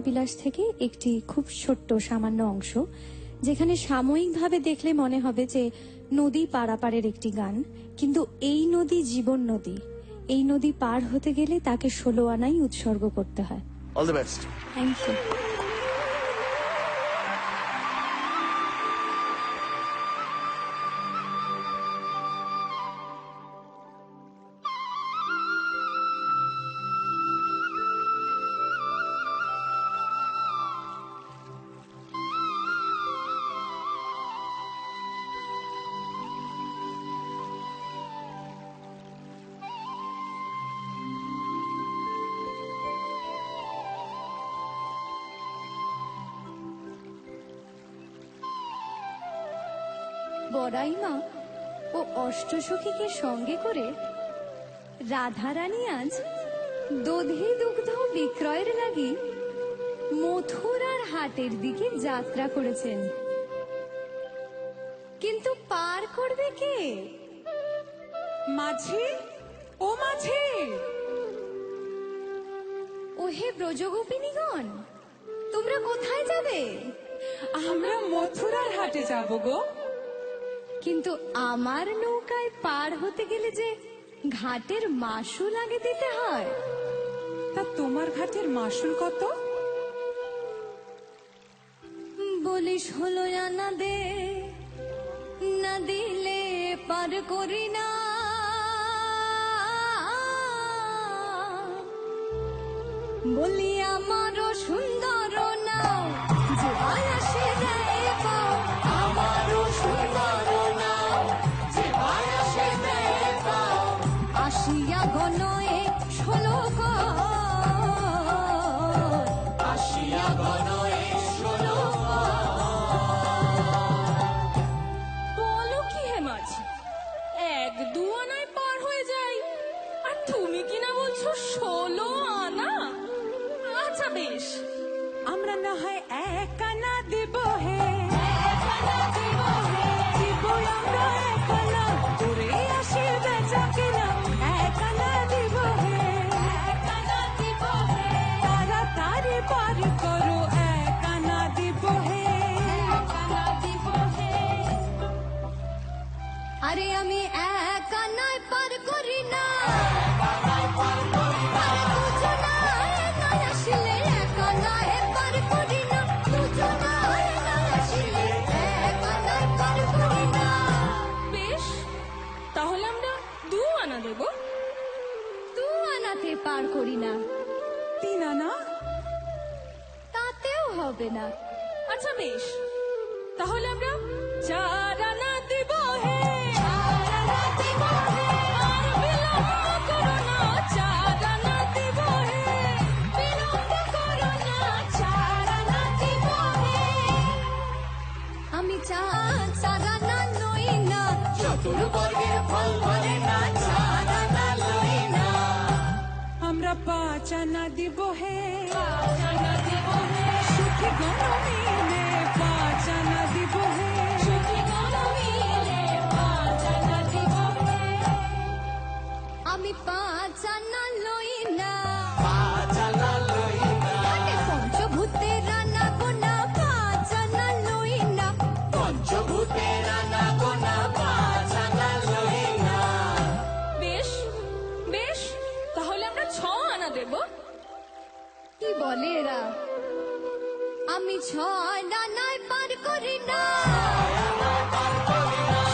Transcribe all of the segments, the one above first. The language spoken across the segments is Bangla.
বিলাস থেকে একটি খুব ছোট্ট সামান্য অংশ, যেখানে সাময়িকভাবে দেখলে মনে হবে যে নদী পারাপারের একটি গান, কিন্তু এই নদী জীবন নদী। এই নদী পার হতে গেলে তাকে 16 আনাই উৎসর্গ করতে হয়। All the best. Thank you. বড়াইমা ও অষ্টসখীকে সঙ্গে করে রাধারানী আজ দধি দুগ্ধ বিক্রয়ের লাগি মথুরার হাটের দিকে যাত্রা করেছেন। কিন্তু পার করবে কে? মাঝি, ও মাঝি! ওহে ব্রজগোপিনীগণ, তোমরা কোথায় যাবে? আমরা মথুরার হাটে যাব গো। কিন্তু আমার নৌকায় পার হতে গেলে যে ঘাটের মাসুল আগে দিতে হয়। তা তোমার ঘাটের মাসুল কত? বলিস হলো আনা দে, না দিলে পার করি না। বলি আমারও সুন্দর নাও, যে বায়াসে দেয় পাও। আমারও সুন্দর নাও, যে বায়াসে দেয় পাও। আসিয়া গনয়ে 16 কর, আসিয়া গনয়ে 16 বলো কি হে মাঝি, 1-2 আনায় পার হয়ে যাই, আর তুমি কিনা বলছো 16 আনা? আচ্ছা বেশ, আমরা না হয় 1 আনা দিব হে, 1 আনা দিব হে, দিব আমরা 1 আনা, তোরে আসে বেচা কেনা 1 আনা দিব হে, 1 আনা দিব হে, তাড়াতাড়ি পার করো 1 আনা দিব হে, 1 আনা দিব হে। আরে আমি 1 আনায় পার করি না। বেশ, তাহলে আমরা 2 আনা দেব। 2 আনাতে পার করি না, 3 আনা? তাতেও হবে না। আচ্ছা বেশ, তাহলে আমরা 4 আনা দিব হে, 4 আনা দিব হে, আর বিলম্ব করো না, 4 আনা দিব হে, বিলম্ব করো না, 4 আনা দিব হে। আমি 4 আনা লই না, চতুর্বর্গের ফল ধরে না। 4 আনা লই না। আমরা 5 আনা দিব হে, 5 আনা দিব হে, সুখী গণ মিলে 5 আনা দিব হে, সুখী গণ মিলে 5 আনা দিব হে। আমি 5 আনা লই না, 5 আনা লই না। পঞ্চভূতের রানা গোনা 5 আনা লই না, পঞ্চভূতের রানা গোনা 5 আনা লই না। বেশ বেশ, তাহলে আমরা 6 আনা দেব। কি বলে এরা? আমি 6 আনায় পার করি না।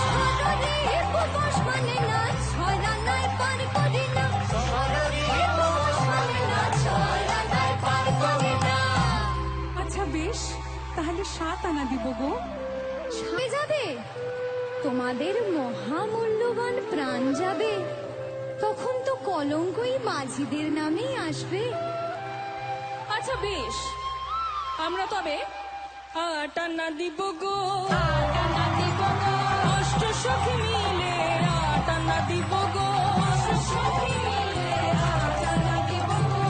সররে উপবাস মানে না, 6 আনায় পার করি না। সররে উপবাস মানে না, 6 আনায় পার করি না। আচ্ছা বেশ, তাহলে 7 আনা দিব গো। ছুঁয়ে যাবে, তোমাদের মহামূল্যবান প্রাণ যাবে, তখন তো কলঙ্কই মাঝিদের নামেই আসবে। আচ্ছা বেশ, আমরা তবে 8 আনা দিব গো, 8 আনা দিব গো, অষ্টসখী মিলে 8 আনা দিব গো, অষ্টসখী মিলে 8 আনা দিব গো।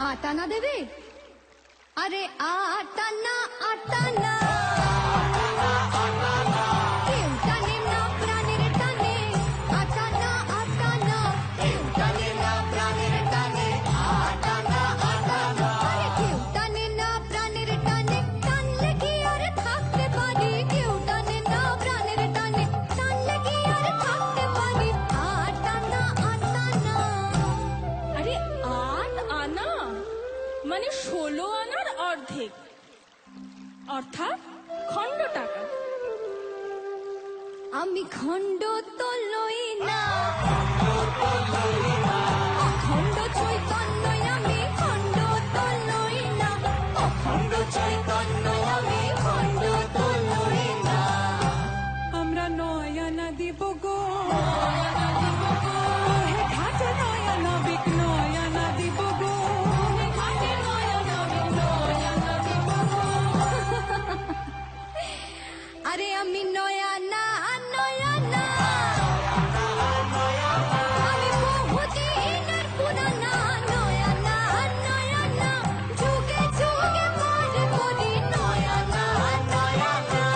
8 আনা দেবে? আরে 8 আনা, 8 আনা। কেউ টানে না প্রাণের টানে, 8 আনা, 8 আনা। কেউ টানে না প্রাণের টানে, 8 আনা, 8 আনা। মানে 16 আনার অর্ধেক, অর্থাৎ খণ্ড টাকা। আমি খণ্ড তো লই না, অখণ্ড চৈতন্য আমি খণ্ড তো লই না, অখণ্ড চৈতন্য আমি খণ্ড তো লই না। আমরা নয়না দিব গো, ঘাটে নয়না বিক নয়না দিব গো। আরে আমি নয়া না, নয়া না, আমি বহুদিনের পুরানা, নয়া না, নয়া না, যুগে যুগে পার করি, নয়া না, নয়া না।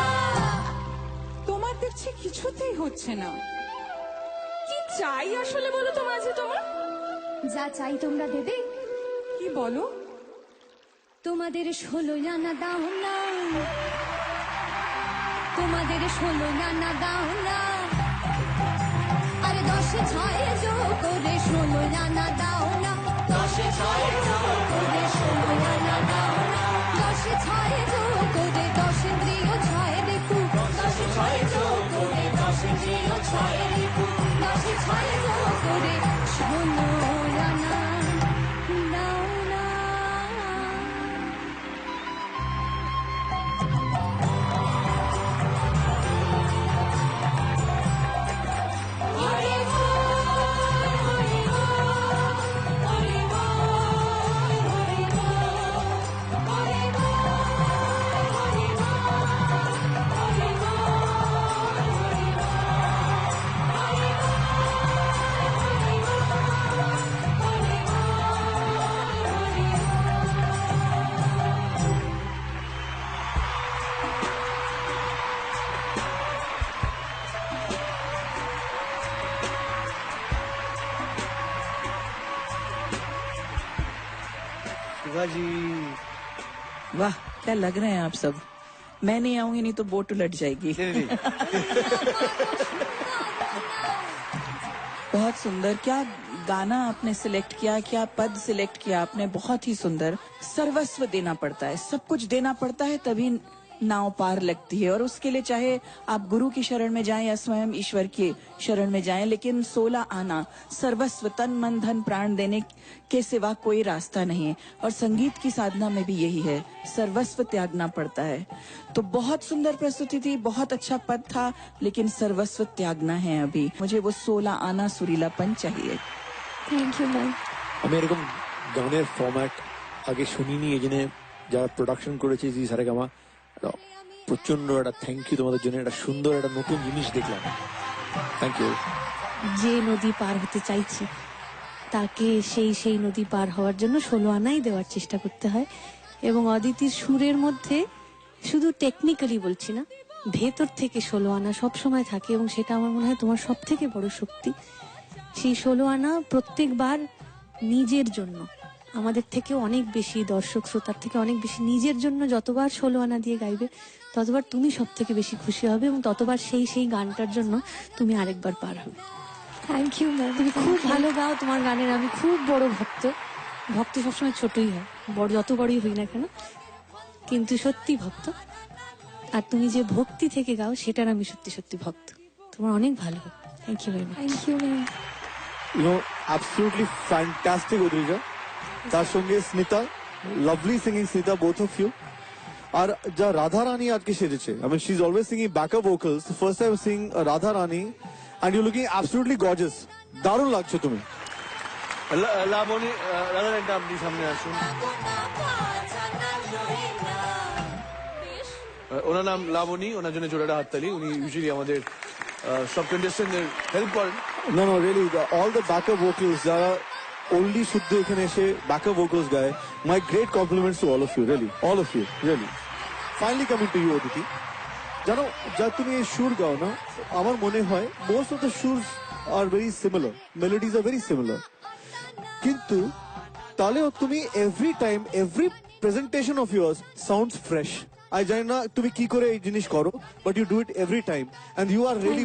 তোমার দেখছি কিছুতেই হচ্ছে না। কি চাই আসলে বলো তো মাঝে তোমার? যা চাই তোমরা দেবে, কি বলো? তোমাদের 16 আনা দাও না, তোমাদের 16 আনা দাও না, আরে 10 6 যোগ করে 16 আনা দাও না, 10 6 যোগ করে 16 আনা দাও না, 10 6 যোগ করে 10 ইন্দ্রিয় 6 দেখু, 10 6 যোগ করে 10 ইন্দ্রিয় 6 দেখু, 10 6 যোগ করে 16 আনা দাও না। शिवाजी, वाह क्या लग रहे हैं आप सब। मैं नहीं आऊंगी नहीं तो बोट उलट जाएगी। नहीं, बहुत सुंदर, क्या गाना आपने सिलेक्ट किया, क्या पद सिलेक्ट किया आपने, बहुत ही सुंदर। सर्वस्व देना पड़ता है, सब कुछ देना पड़ता है तभी नाव पार लगती है। और उसके लिए चाहे आप गुरु की शरण में जाएं या स्वयं ईश्वर की शरण में जाएं, लेकिन 16 आना, सर्वस्व, तन मन धन प्राण देने के सिवा कोई रास्ता नहीं है। और संगीत की साधना में भी यही है, सर्वस्व त्यागना पड़ता है। तो बहुत सुंदर प्रस्तुति थी, बहुत अच्छा पद था, लेकिन सर्वस्व त्यागना है अभी। मुझे वो 16 आना सुरीलापन चाहिए। Thank you ma'am. আমি এরকম গানের ফরম্যাট আগে শুনিনি, এই জন্য যারা প্রোডাকশন করেছে জি সারেগামা, প্রচন্ড একটা থ্যাংক ইউ তোমাদের জন্য। একটা সুন্দর একটা নতুন জিনিস দেখলাম, থ্যাংক ইউ। যে নদী পার হতে চাইছি তাকে সেই নদী পার হওয়ার জন্য 16 আনাই দেওয়ার চেষ্টা করতে হয়। এবং অদিতির সুরের মধ্যে শুধু টেকনিক্যালি বলছি না, ভেতর থেকে 16 আনা সব সময় থাকে, এবং সেটা আমার মনে হয় তোমার সব থেকে বড় শক্তি। সেই 16 আনা প্রত্যেকবার নিজের জন্য, আমাদের থেকে অনেক বেশি, দর্শক শ্রোতার থেকে অনেক বেশি নিজের জন্য যতবার 16 আনা দিয়ে গাইবে ততবার তুমি সব থেকে বেশি খুশি হবে, এবং ততবার সেই গানটার জন্য তুমি আরেকবার পার হবে। Thank you ma'am. তুমি খুব ভালো গাও, তোমার গানের আমি খুব বড় ভক্ত। ভক্ত সবসময় ছোটই হয়, বড় যত বড়ই হই না কেন, কিন্তু সত্যি ভক্ত। আর তুমি যে ভক্তি থেকে গাও সেটার আমি সত্যি সত্যি ভক্ত। তোমার অনেক ভালো। Thank you very much. Thank you ma'am. You know, absolutely fantastic, Udrija. তার সঙ্গে Smita, lovely singing Smita, both of you. আর যা রাধা রানী আজকে সেজেছে, I mean, she's always singing backup vocals. The first time seeing Radha Rani, and you're looking absolutely gorgeous. দারুণ লাগছে তুমি। লাবণী, রাধার একটা আপনি সামনে আসুন। ওনার নাম লাবণী, ওনার জন্য জোড়াটা হাততালি। উনি ইউজুয়ালি আমাদের সব কন্টেস্টেন্টদের হেল্প করেন। No, really, all the backup vocals, যারা only শুদ্ধ এখানে এসে backup vocals গায়, my great compliments to all of you, really. Finally coming to you, Aditi. জানো, যা তুমি এই সুর গাও না, আমার মনে হয় most of the surs are very similar, melodies are very similar. কিন্তু তাহলেও তুমি every time, every presentation of yours sounds fresh. I জানি না তুমি কি করে এই জিনিস করো, but you do it every time, and you are really